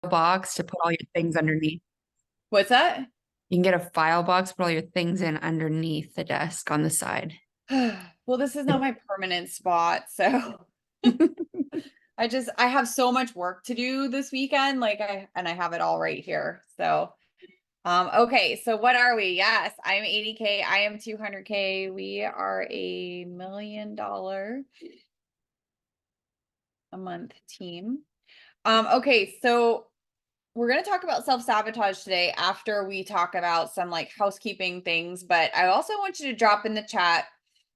box to put all your things underneath. What's that? You can get a file box, put all your things in underneath the desk on the side. Well, this is not my permanent spot, so I have so much work to do this weekend, I have it all right here. So, okay, so what are we? Yes, I'm 80K, I am 200K. We are $1 million a month team. Okay, so we're going to talk about self-sabotage today after we talk about some like housekeeping things, but I also want you to drop in the chat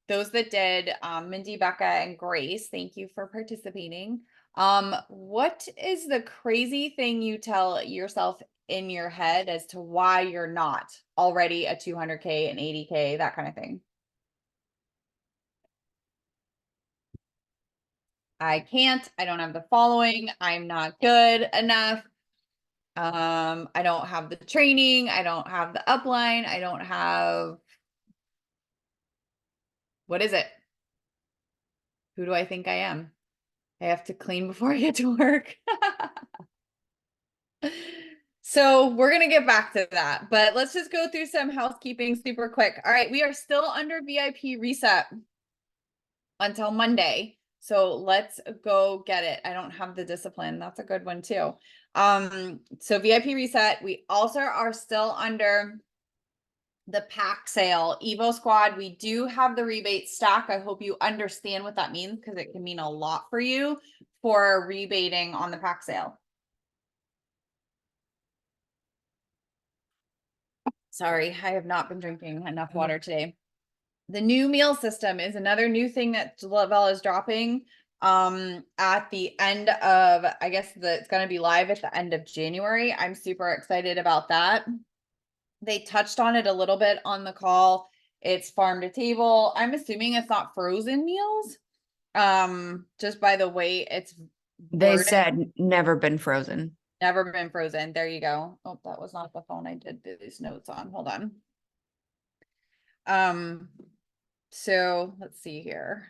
those that did, Mindy, Becca, and Grace, thank you for participating. What is the crazy thing you tell yourself in your head as to why you're not already a 200K and 80K, that kind of thing? I can't, I don't have the following, I'm not good enough. I don't have the training, I don't have the upline, I don't have, what is it? Who do I think I am? I have to clean before I get to work. So we're going to get back to that, but let's just go through some housekeeping super quick. All right, we are still under VIP reset until Monday. So let's go get it. I don't have the discipline. That's a good one too. So VIP reset. We also are still under the pack sale. Evo Squad, we do have the rebate stack. I hope you understand what that means because it can mean a lot for you for rebating on the pack sale. Sorry, I have not been drinking enough water today. The new meal system is another new thing that Lavelle is dropping at the end of, I guess it's going to be live at the end of January. I'm super excited about that. They touched on it a little bit on the call. It's farm to table. I'm assuming it's not frozen meals. Just by the way it's They worded. said never been frozen. Never been frozen. There you go. Oh, that was not the phone I did these notes on. Hold on. So let's see here.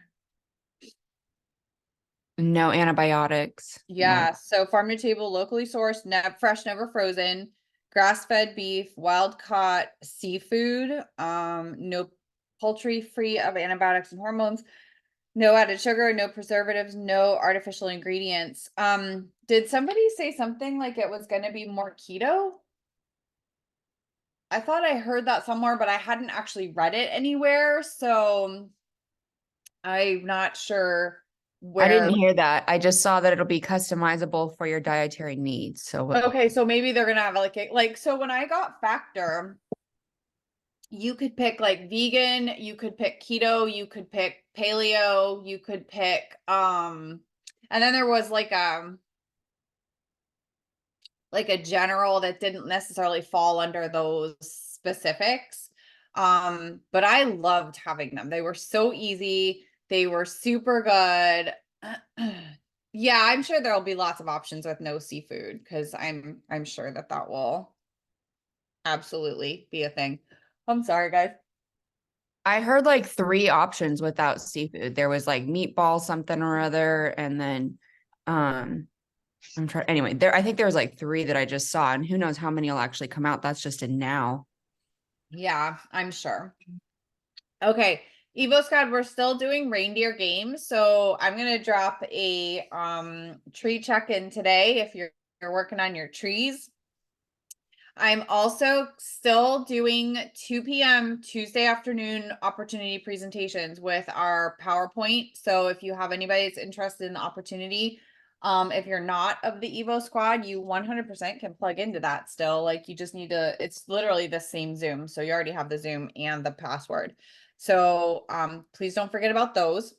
No antibiotics. No. Yeah, so farm to table, locally sourced, fresh, never frozen, grass-fed beef, wild caught seafood, no poultry free of antibiotics and hormones, no added sugar, no preservatives, no artificial ingredients. Did somebody say something like it was going to be more keto? I thought I heard that somewhere, but I hadn't actually read it anywhere, so I'm not sure I didn't where. hear that. I just saw that it'll be customizable for your dietary needs. So Okay, so maybe they're gonna have so when I got Factor, you could pick like vegan, you could pick keto, you could pick paleo, you could pick and then there was like a general that didn't necessarily fall under those specifics. But I loved having them. They were so easy, they were super good. Yeah, I'm sure there'll be lots of options with no seafood because I'm sure that that will absolutely be a thing. I'm sorry, guys. I heard like three options without seafood. There was like meatball something or other, and then I'm trying anyway, I think there was like three that I just saw, and who knows how many will actually come out. That's just in now. Yeah, I'm sure. Okay, Evo Squad, we're still doing reindeer games, so I'm gonna drop a tree check-in today if you're working on your trees. I'm also still doing 2 p.m. Tuesday afternoon opportunity presentations with our PowerPoint. So if you have anybody that's interested in the opportunity, if you're not of the Evo Squad, you 100% can plug into that still. Like you just need to, it's literally the same Zoom. So you already have the Zoom and the password. So please don't forget about those.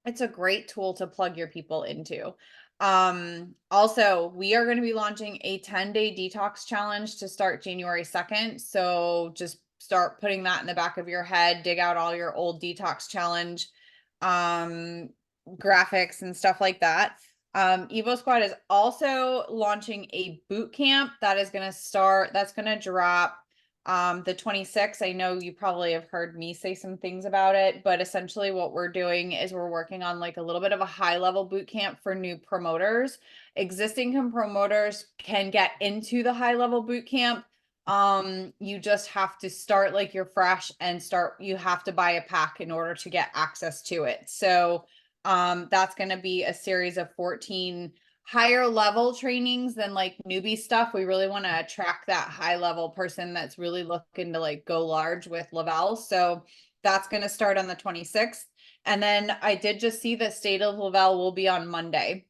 It's a great tool to plug your people into. Also, we are going to be launching a 10-day detox challenge to start January 2nd. So just start putting that in the back of your head, dig out all your old detox challenge graphics and stuff like that. Evo Squad is also launching a boot camp that is going to start, that's going to drop The 26th, I know you probably have heard me say some things about it, but essentially what we're doing is we're working on like a little bit of a high level boot camp for new promoters. Existing promoters can get into the high level boot camp. You just have to start like you're fresh and you have to buy a pack in order to get access to it. So that's going to be a series of 14 higher level trainings than like newbie stuff. We really want to attract that high level person that's really looking to like go large with Lavelle. So that's going to start on the 26th. And then I did just see that State of Lavelle will be on Monday.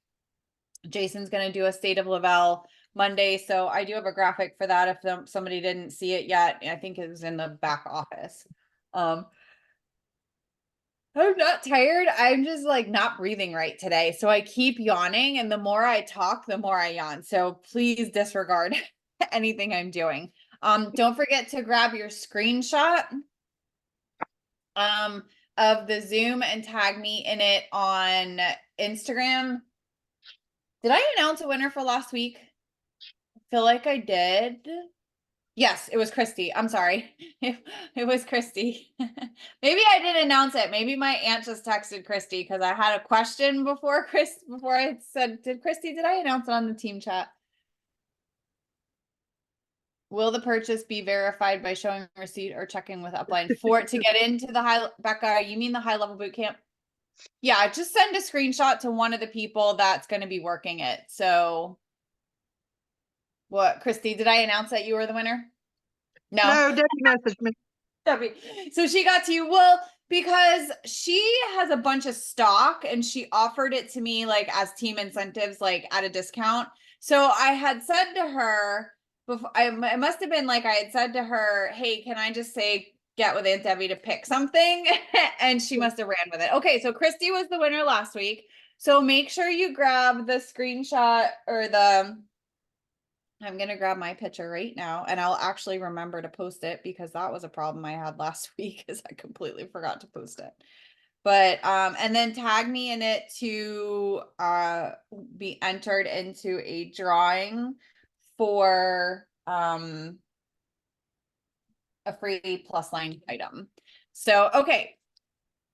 Jason's going to do a State of Lavelle Monday. So I do have a graphic for that if somebody didn't see it yet. I think it was in the back office. I'm not tired. I'm just like not breathing right today. So I keep yawning, and the more I talk, the more I yawn. So please disregard anything I'm doing. Don't forget to grab your screenshot of the Zoom and tag me in it on Instagram. Did I announce a winner for last week? I feel like I did. Yes, it was Christy. I'm sorry. It was Christy. Maybe I didn't announce it. Maybe my aunt just texted Christy because I had a question before I said, did I announce it on the team chat? Will the purchase be verified by showing receipt or checking with upline for to get into the Becca, you mean the high level boot camp? Yeah, just send a screenshot to one of the people that's going to be working it. So what, Christy, did I announce that you were the winner? No, Debbie messaged me. Debbie. So she got to you. Well, because she has a bunch of stock and she offered it to me like as team incentives, like at a discount. So I had said to her before, it must have been like I had said to her, hey, can I just say get with Aunt Debbie to pick something? And she must have ran with it. Okay, so Christy was the winner last week. So make sure you grab the screenshot or I'm going to grab my picture right now, and I'll actually remember to post it because that was a problem I had last week is I completely forgot to post it. But and then tag me in it to be entered into a drawing for a free plus line item. So okay,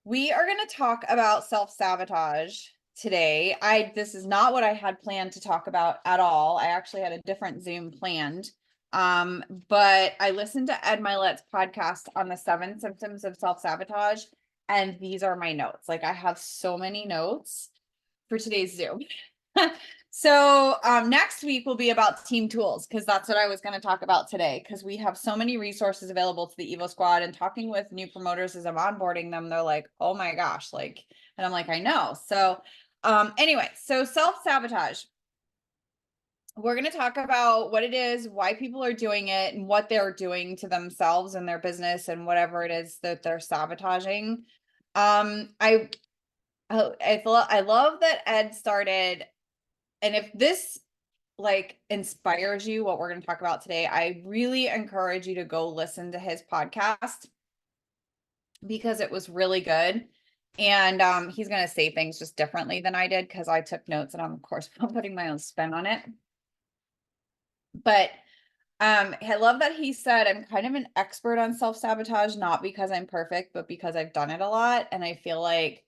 we are going to talk about self-sabotage today. This is not what I had planned to talk about at all. I actually had a different Zoom planned. But I listened to Ed Milet's podcast on the 7 symptoms of self-sabotage, and these are my notes. Like I have so many notes for today's Zoom. So next week will be about team tools because that's what I was going to talk about today because we have so many resources available to the Evo squad, and talking with new promoters as I'm onboarding them, they're like, oh my gosh, like, and I'm like, I know. So anyway, so self-sabotage. We're going to talk about what it is, why people are doing it, and what they're doing to themselves and their business and whatever it is that they're sabotaging. I love that Ed started. And if this like inspires you, what we're going to talk about today, I really encourage you to go listen to his podcast because it was really good. And he's going to say things just differently than I did because I took notes and I'm of course putting my own spin on it. But I love that he said I'm kind of an expert on self-sabotage, not because I'm perfect, but because I've done it a lot. And I feel like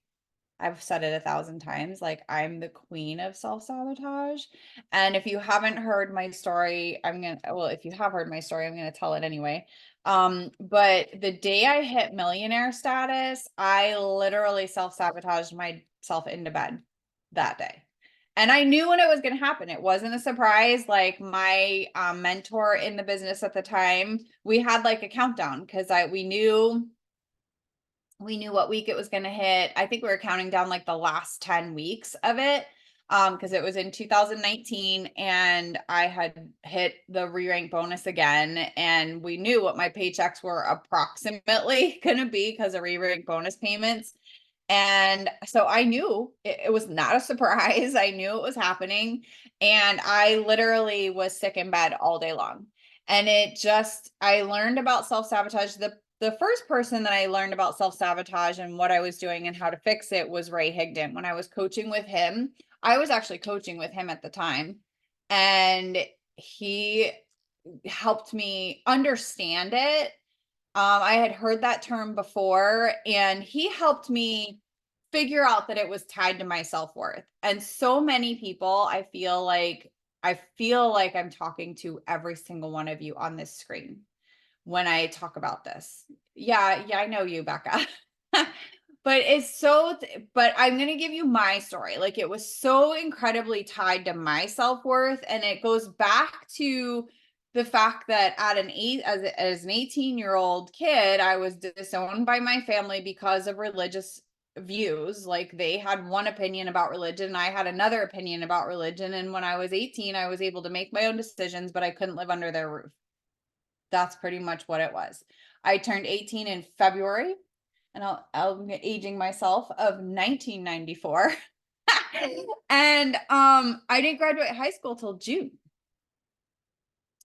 I've said it 1,000 times, like I'm the queen of self-sabotage. And if you haven't heard my story, if you have heard my story, I'm going to tell it anyway. But the day I hit millionaire status, I literally self-sabotaged myself into bed that day. And I knew when it was going to happen. It wasn't a surprise. Like my mentor in the business at the time, we had like a countdown because we knew what week it was going to hit. I think we were counting down like the last 10 weeks of it because it was in 2019 and I had hit the re-rank bonus again, and we knew what my paychecks were approximately going to be because of re-rank bonus payments. And so I knew it was not a surprise. I knew it was happening, and I literally was sick in bed all day long. And I learned about self-sabotage. The first person that I learned about self-sabotage and what I was doing and how to fix it was Ray Higdon. When I was coaching with him, I was actually coaching with him at the time. And he helped me understand it. I had heard that term before, and he helped me figure out that it was tied to my self-worth. And so many people, I feel like I'm talking to every single one of you on this screen when I talk about this. Yeah, I know you, Becca. But but I'm going to give you my story. Like, it was so incredibly tied to my self-worth, and it goes back to the fact that as an 18-year-old kid, I was disowned by my family because of religious views. Like, they had one opinion about religion, and I had another opinion about religion. And when I was 18, I was able to make my own decisions, but I couldn't live under their roof. That's pretty much what it was. I turned 18 in February, and I'm aging myself, of 1994. And I didn't graduate high school till June.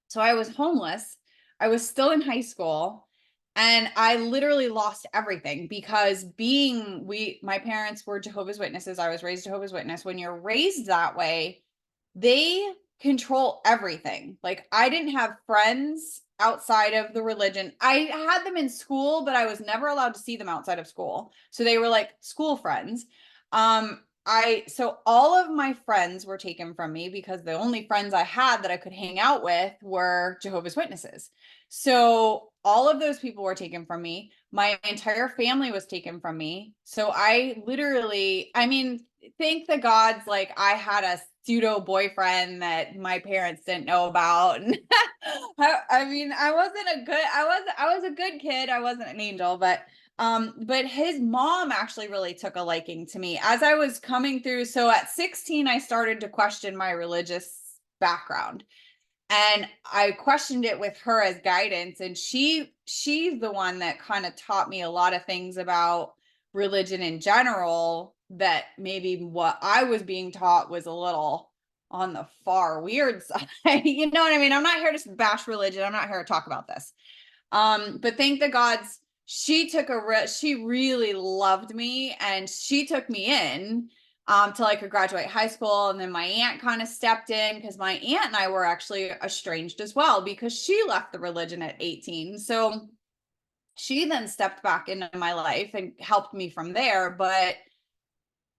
So I was homeless. I was still in high school, and I literally lost everything because my parents were Jehovah's Witnesses. I was raised Jehovah's Witness. When you're raised that way, they control everything. Like, I didn't have friends outside of the religion. I had them in school, but I was never allowed to see them outside of school. So they were like school friends. So all of my friends were taken from me because the only friends I had that I could hang out with were Jehovah's Witnesses. So all of those people were taken from me. My entire family was taken from me. So I mean, thank the gods, like, I had a pseudo boyfriend that my parents didn't know about. And I mean, I was a good kid. I wasn't an angel, but his mom actually really took a liking to me as I was coming through. So at 16, I started to question my religious background, and I questioned it with her as guidance. And she's the one that kind of taught me a lot of things about religion in general, that maybe what I was being taught was a little on the far weird side. You know what I mean? I'm not here to bash religion. I'm not here to talk about this. But thank the gods, she really loved me, and she took me in till I could graduate high school. And then my aunt kind of stepped in, because my aunt and I were actually estranged as well, because she left the religion at 18. So she then stepped back into my life and helped me from there. But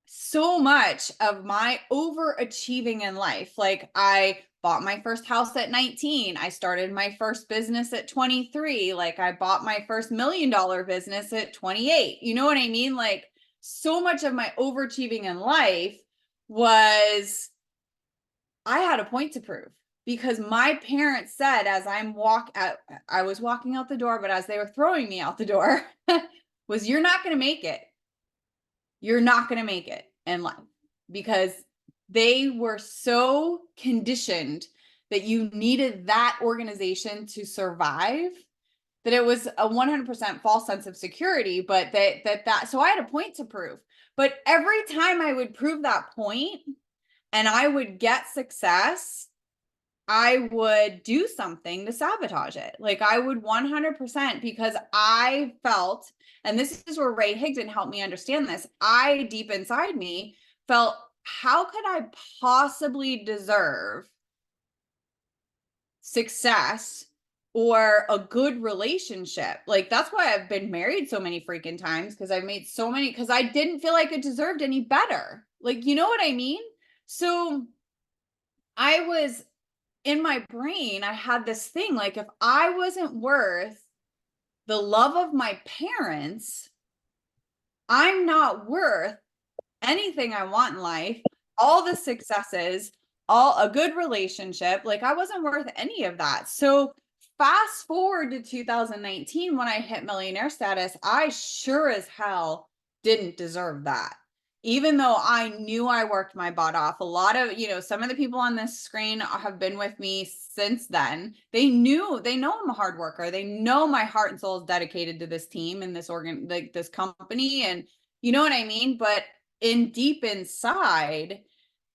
so much of my overachieving in life, like, I bought my first house at 19. I started my first business at 23. Like, I bought my first $1 million business at 28. You know what I mean? Like, so much of my overachieving in life was, I had a point to prove, because my parents said, I was walking out the door, but as they were throwing me out the door, was, you're not going to make it. You're not going to make it in life, because they were so conditioned that you needed that organization to survive, that it was a 100% false sense of security. But so I had a point to prove. But every time I would prove that point and I would get success, I would do something to sabotage it. Like, I would 100%, because I felt, and this is where Ray Higdon helped me understand this, I, deep inside me, felt, how could I possibly deserve success or a good relationship? Like, that's why I've been married so many freaking times, because I've made so many, because I didn't feel like it deserved any better. Like, you know what I mean? So in my brain, I had this thing, like, if I wasn't worth the love of my parents, I'm not worth anything I want in life, all the successes, all a good relationship. Like, I wasn't worth any of that. So fast forward to 2019, when I hit millionaire status, I sure as hell didn't deserve that. Even though I knew I worked my butt off. A lot of, some of the people on this screen have been with me since then. They know I'm a hard worker. They know my heart and soul is dedicated to this team and this company. And you know what I mean? But deep inside,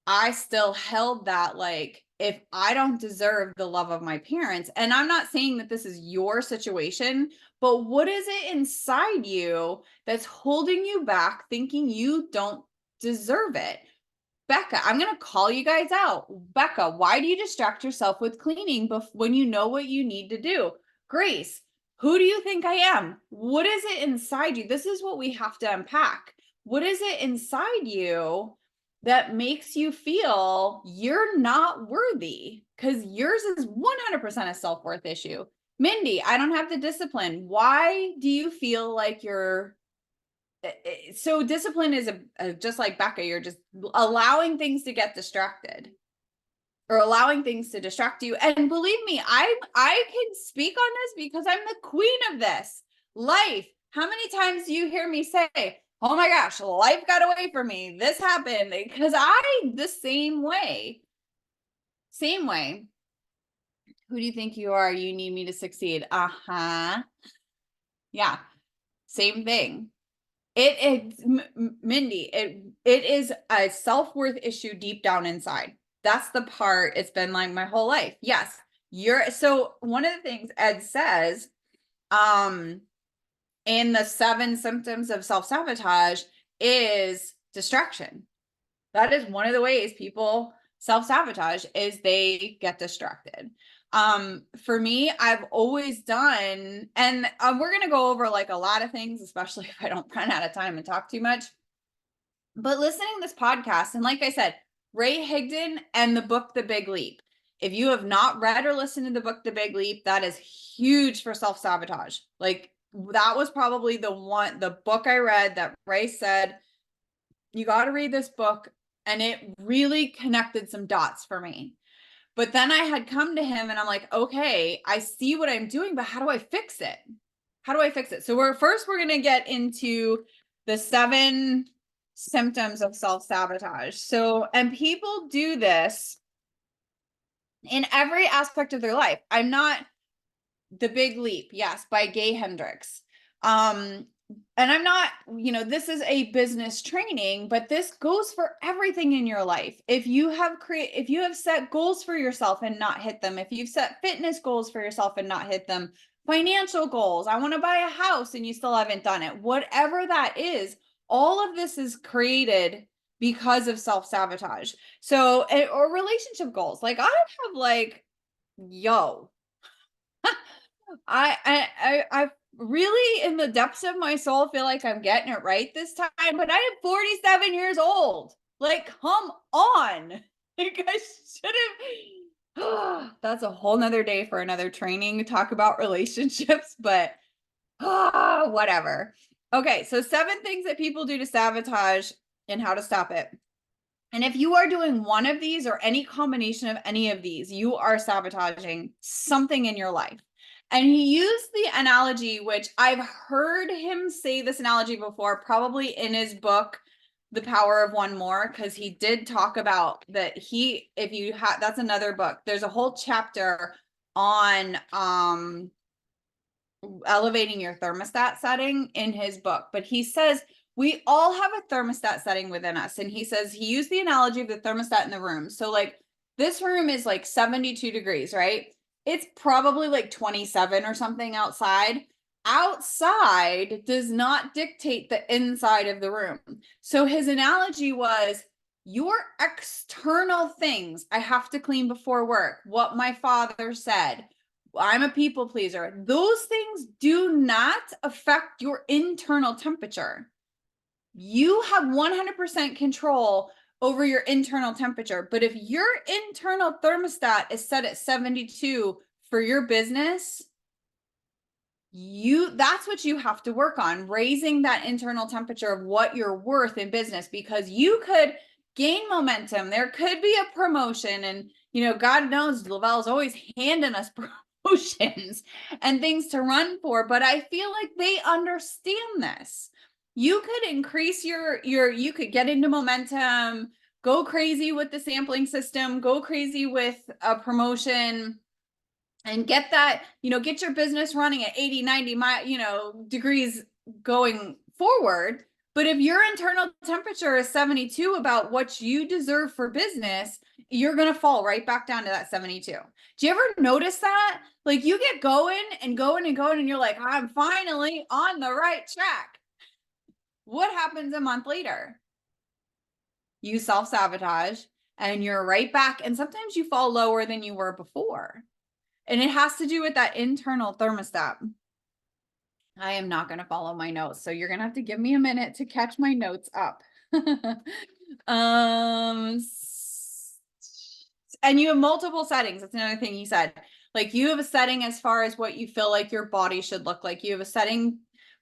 I still held that, like, if I don't deserve the love of my parents, and I'm not saying that this is your situation, but what is it inside you that's holding you back, thinking you don't deserve it? Becca, I'm going to call you guys out. Becca, why do you distract yourself with cleaning when you know what you need to do? Grace, who do you think I am? What is it inside you? This is what we have to unpack. What is it inside you that makes you feel you're not worthy? Because yours is 100% a self-worth issue. Mindy, I don't have the discipline. Why do you feel like you're so discipline is just like Becca, you're just allowing things to get distracted or allowing things to distract you. And believe me, I can speak on this because I'm the queen of this. Life. How many times do you hear me say, oh my gosh, life got away from me. This happened because the same way. Same way. Who do you think you are? You need me to succeed. Uh-huh. Yeah. Same thing. Mindy, it is a self-worth issue deep down inside. That's the part. It's been like my whole life. Yes. So one of the things Ed says, in the 7 symptoms of self-sabotage is distraction. That is one of the ways people self-sabotage is they get distracted. For me, I've always done, and we're going to go over like a lot of things, especially if I don't run out of time and talk too much, but listening to this podcast, and like I said, Ray Higdon and the book, The Big Leap. If you have not read or listened to the book, The Big Leap, that is huge for self-sabotage. Like that was probably the book I read that Ray said, you got to read this book. And it really connected some dots for me. But then I had come to him and I'm like, okay, I see what I'm doing, but how do I fix it? How do I fix it? So we're going to get into the 7 symptoms of self-sabotage. So, and people do this in every aspect of their life. I'm not The Big Leap. Yes. By Gay Hendricks. And I'm not, this is a business training, but this goes for everything in your life. If you have set goals for yourself and not hit them, if you've set fitness goals for yourself and not hit them, financial goals, I want to buy a house and you still haven't done it, whatever that is, all of this is created because of self-sabotage. So, or relationship goals. Like I have like, I really in the depths of my soul feel like I'm getting it right this time, but I am 47 years old. Like, come on. Like I should have. That's a whole nother day for another training to talk about relationships, but whatever. Okay, so 7 things that people do to sabotage and how to stop it. And if you are doing one of these or any combination of any of these, you are sabotaging something in your life. And he used the analogy, which I've heard him say this analogy before, probably in his book, The Power of One More, because he did talk about that. That's another book. There's a whole chapter on elevating your thermostat setting in his book. But he says we all have a thermostat setting within us. And he says he used the analogy of the thermostat in the room. So like this room is like 72 degrees, right? It's probably like 27 or something outside. Outside does not dictate the inside of the room. So his analogy was your external things. I have to clean before work. What my father said. I'm a people pleaser. Those things do not affect your internal temperature. You have 100% control over your internal temperature. But if your internal thermostat is set at 72 for your business, that's what you have to work on, raising that internal temperature of what you're worth in business, because you could gain momentum. There could be a promotion, and God knows Lavelle's always handing us promotions and things to run for, but I feel like they understand this. You could increase you could get into momentum, go crazy with the sampling system, go crazy with a promotion, and get that, get your business running at 80, 90 degrees going forward. But if your internal temperature is 72 about what you deserve for business, you're going to fall right back down to that 72. Do you ever notice that? Like you get going and going and going and you're like, I'm finally on the right track. What happens a month later? you self-sabotage, and you're right back. And sometimes you fall lower than you were before. And it has to do with that internal thermostat. I am not going to follow my notes, so you're going to have to give me a minute to catch my notes up. And you have multiple settings. That's another thing he said. Like, you have a setting as far as what you feel like your body should look like. You have a setting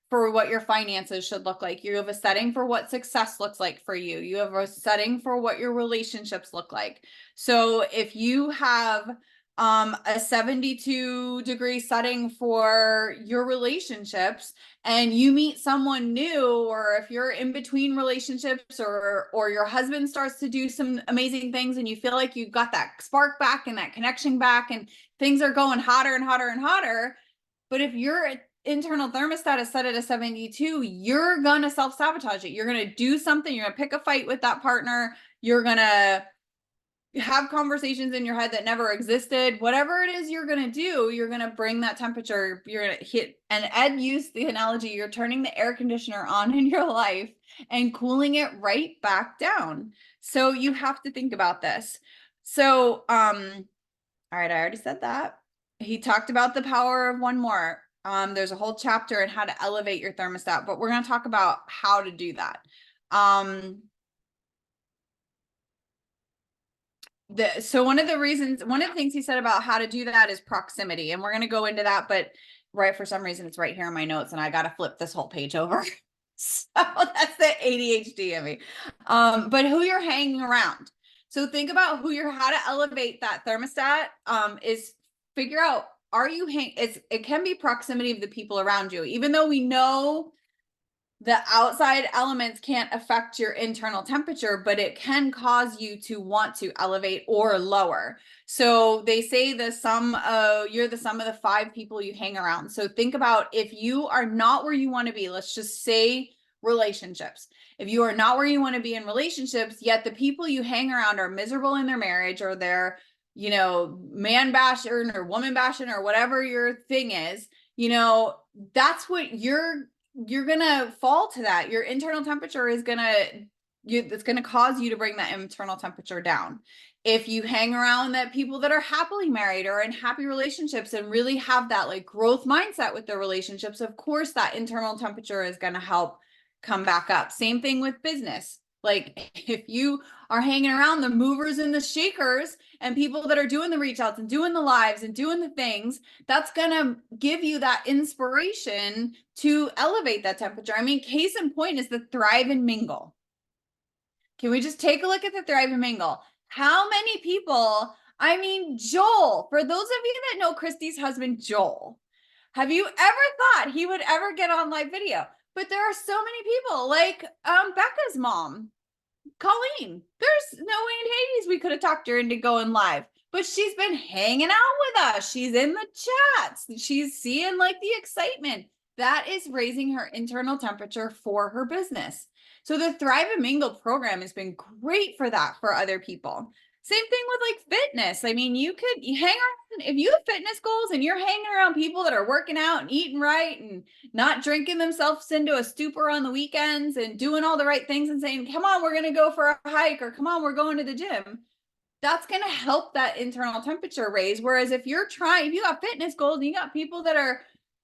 for what your finances should look like. You have a setting for what success looks like for you. You have a setting for what your relationships look like. So if you have a 72-degree setting for your relationships, and you meet someone new, or if you're in between relationships, or your husband starts to do some amazing things and you feel like you've got that spark back and that connection back and things are going hotter and hotter and hotter, but if your internal thermostat is set at a 72, you're gonna self-sabotage it. You're gonna do something, you're gonna pick a fight with that partner, you're gonna have conversations in your head that never existed. Whatever it is you're going to do, you're going to bring that temperature, you're going to hit. And Ed used the analogy, you're turning the air conditioner on in your life and cooling it right back down. So you have to think about this. So all right, I already said that. He talked about the power of one more. There's a whole chapter on how to elevate your thermostat, but we're going to talk about how to do that. So one of the things he said about how to do that is proximity, and we're going to go into that, but for some reason it's right here in my notes and I got to flip this whole page over. So that's the ADHD in me. But who you're hanging around. So think about how to elevate that thermostat, is figure out, it can be proximity of the people around you, even though we know the outside elements can't affect your internal temperature, but it can cause you to want to elevate or lower. So they say you're the sum of the 5 people you hang around. So think about, if you are not where you want to be, let's just say relationships. If you are not where you want to be in relationships, yet the people you hang around are miserable in their marriage, or they're, man bashing or woman bashing or whatever your thing is, that's what you're gonna fall to that. Your internal temperature is it's gonna cause you to bring that internal temperature down. If you hang around people that are happily married or in happy relationships and really have that like growth mindset with their relationships, of course that internal temperature is gonna help come back up. Same thing with business. Like, if you are hanging around the movers and the shakers and people that are doing the reach outs and doing the lives and doing the things, that's going to give you that inspiration to elevate that temperature. I mean, case in point is the Thrive and Mingle. Can we just take a look at the Thrive and Mingle? How many people, Joel, for those of you that know Christy's husband, Joel, have you ever thought he would ever get on live video? But there are so many people, like Becca's mom, Colleen. There's no way in Hades we could have talked her into going live, but she's been hanging out with us. She's in the chats. She's seeing like the excitement. That is raising her internal temperature for her business. So the Thrive and Mingle program has been great for that, for other people. Same thing with like fitness. I mean, you hang around, if you have fitness goals and you're hanging around people that are working out and eating right and not drinking themselves into a stupor on the weekends and doing all the right things and saying, come on, we're going to go for a hike, or come on, we're going to the gym. That's going to help that internal temperature raise. Whereas if you got fitness goals and you got people that are,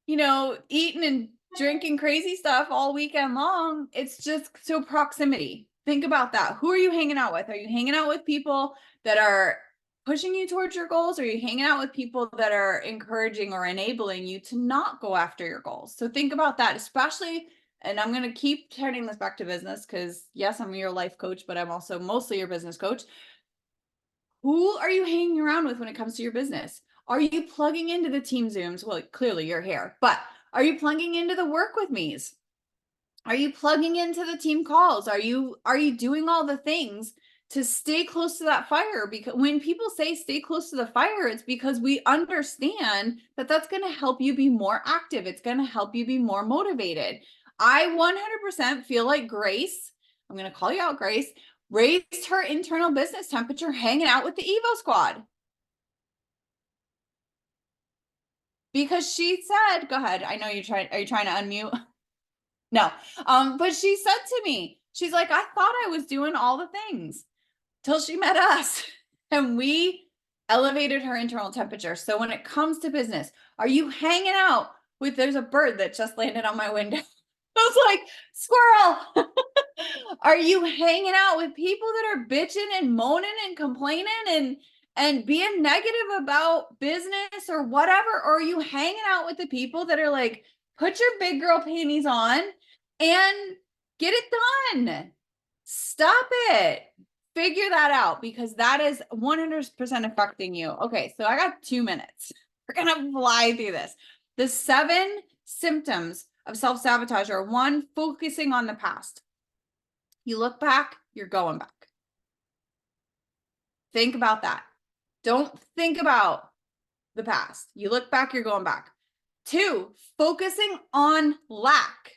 eating and drinking crazy stuff all weekend long, it's just so proximity. Think about that. Who are you hanging out with? Are you hanging out with people that are pushing you towards your goals? Or are you hanging out with people that are encouraging or enabling you to not go after your goals? So think about that, especially, and I'm going to keep turning this back to business because yes, I'm your life coach, but I'm also mostly your business coach. Who are you hanging around with when it comes to your business? Are you plugging into the team Zooms? Well, clearly you're here, but are you plugging into the work with me's? Are you plugging into the team calls? Are you doing all the things to stay close to that fire? Because when people say stay close to the fire, it's because we understand that that's going to help you be more active. It's going to help you be more motivated. I 100% feel like Grace, I'm going to call you out, Grace, raised her internal business temperature hanging out with the Evo squad. Because she said, go ahead. I know are you trying to unmute? No. But she said to me, She's like, I thought I was doing all the things till she met us and we elevated her internal temperature. So when it comes to business, are you hanging out with, there's a bird that just landed on my window. I was like, squirrel. Are you hanging out with people that are bitching and moaning and complaining and being negative about business or whatever? Or are you hanging out with the people that are like, put your big girl panties on and get it done? Stop it. Figure that out, because that is 100% affecting you. Okay, so I got 2 minutes. We're gonna fly through this. The 7 symptoms of self-sabotage are: 1, focusing on the past. You look back, you're going back. Think about that. Don't think about the past. You look back, you're going back. 2, focusing on lack.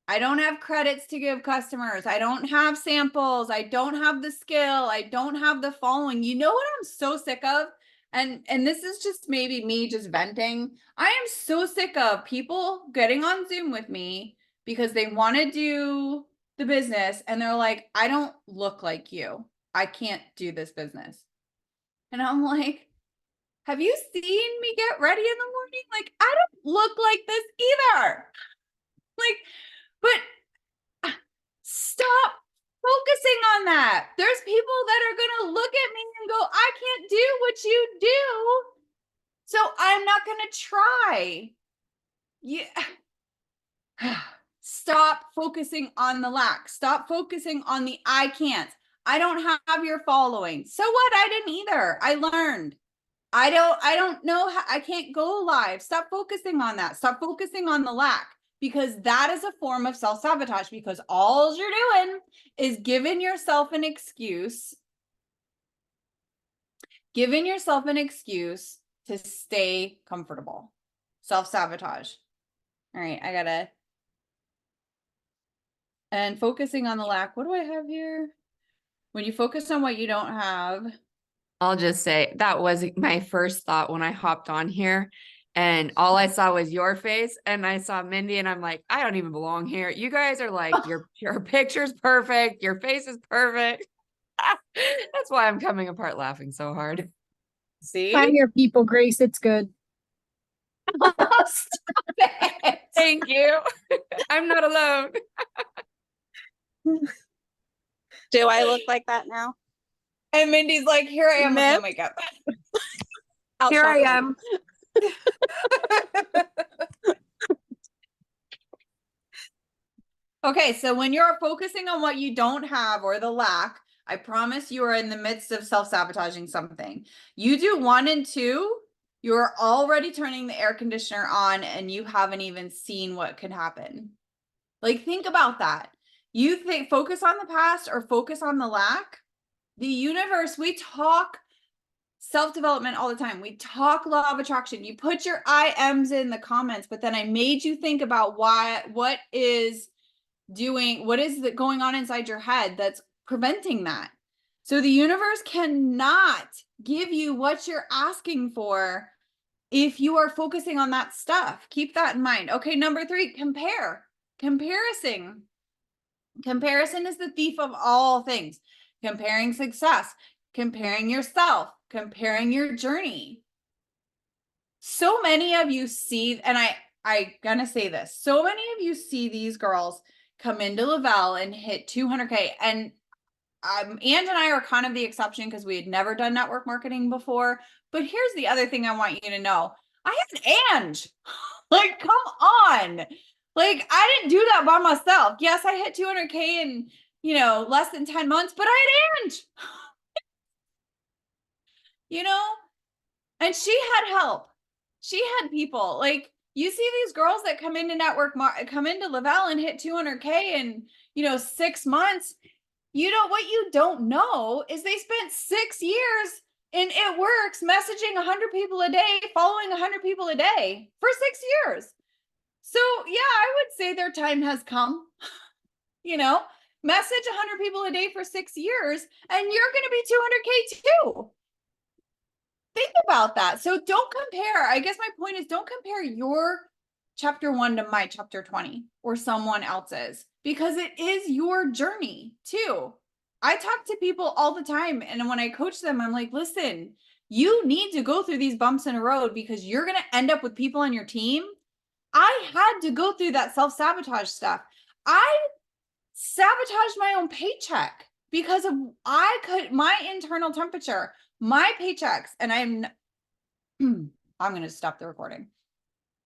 I don't have credits to give customers. I don't have samples. I don't have the skill. I don't have the following. You know what I'm so sick of? And this is just maybe me just venting. I am so sick of people getting on Zoom with me because they want to do the business and they're like, I don't look like you. I can't do this business. And I'm like, have you seen me get ready in the morning? Like, I don't look like this either. Like, but stop focusing on that. There's people that are going to look at me and go, I can't do what you do, so I'm not going to try. Yeah. Stop focusing on the lack. Stop focusing on the I can't. I don't have your following. So what? I didn't either. I learned. I don't know how, I can't go live. Stop focusing on that. Stop focusing on the lack, because that is a form of self-sabotage, because all you're doing is giving yourself an excuse to stay comfortable. Self-sabotage. All right, I gotta, and focusing on the lack. What do I have here? When you focus on what you don't have. I'll just say that was my first thought when I hopped on here, and all I saw was your face, and I saw Mindy, and I'm like, I don't even belong here. You guys are like, your picture's perfect, your face is perfect. That's why I'm coming apart laughing so hard. See? Find your people, Grace. It's good. Stop it. Thank you. I'm not alone. Do I look like that now? And Mindy's like, here I am with no makeup. Out Here I shopping. am. Okay, so when you're focusing on what you don't have or the lack, I promise you are in the midst of self-sabotaging something. You do 1 and 2, you're already turning the air conditioner on and you haven't even seen what could happen. Like, think about that. You think focus on the past or focus on the lack. The universe, we talk self-development all the time. We talk law of attraction. You put your IMs in the comments, but then I made you think about what is going on inside your head that's preventing that. So the universe cannot give you what you're asking for if you are focusing on that stuff. Keep that in mind. Okay, number 3, compare. Comparison is the thief of all things. Comparing success, comparing yourself, comparing your journey. So many of you see, and I gonna say this, so many of you see these girls come into Lavelle and hit 200K. And Ange and I are kind of the exception because we had never done network marketing before. But here's the other thing I want you to know. I had Ange. Like, come on. Like, I didn't do that by myself. Yes, I hit 200K in, less than 10 months, but I had Ange. And she had help. She had people. Like, you see these girls that come into come into Lavelle and hit 200K in, 6 months. What you don't know is they spent 6 years in It Works, messaging 100 people a day, following 100 people a day for 6 years. So yeah, I would say their time has come. Message 100 people a day for 6 years and you're going to be 200K too. Think about that. So don't compare. I guess my point is, don't compare your chapter 1 to my chapter 20 or someone else's, because it is your journey too. I talk to people all the time, and when I coach them, I'm like, listen, you need to go through these bumps in a road because you're going to end up with people on your team. I had to go through that self-sabotage stuff. I sabotaged my own paycheck because of my internal temperature, my paychecks, and I'm going to stop the recording.